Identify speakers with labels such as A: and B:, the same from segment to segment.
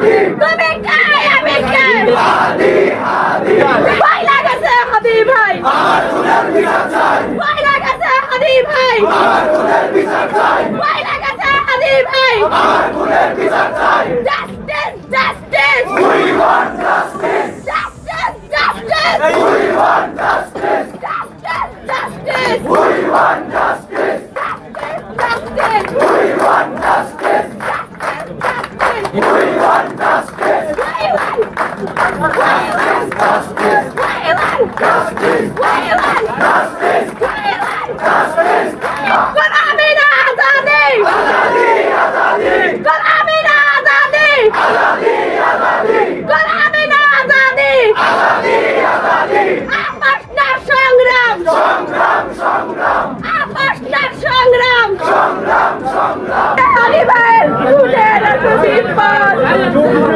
A: তুমি কে আমি কে ভয় লাগছে হাদি ভাই ভয় লাগছে হাদি ভাই ভয় লাগছে হাদি ভাই justice justice we want justice justice justice we want justice justice justice we want justice justice we want justice justice we want justice we want justice we want justice we want justice we want justice गुलामी ना आजादी आजादी आजादी गुलामी ना आजादी आजादी आजादी गुलामी ना आजादी आजादी आजादी आपस ना संग्राम संग्राम संग्राम आपस ना संग्राम संग्राम संग्राम अली भाई उठे रसूल पर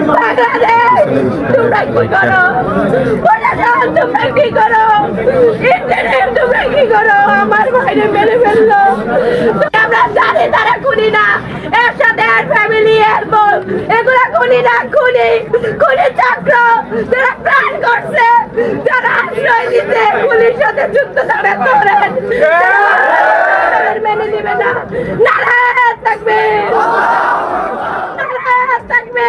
A: बांग्लादेश তোমরা কি করো ওরা তোমরা কি করো ইন্টারনেট তোমরা কি করো আমার ভাইরে মেরে ফেললো আমরা জানি তারা খুনি না এর সাথে আর ফ্যামিলি এর বউ এগুলা খুনি না খুনি খুনি চক্র যারা প্ল্যান করছে যারা আশ্রয় দিতে পুলিশ সাথে যুক্ত তারা করেন মেনে দিবে না নারায়ণ থাকবে নারায়ণ থাকবে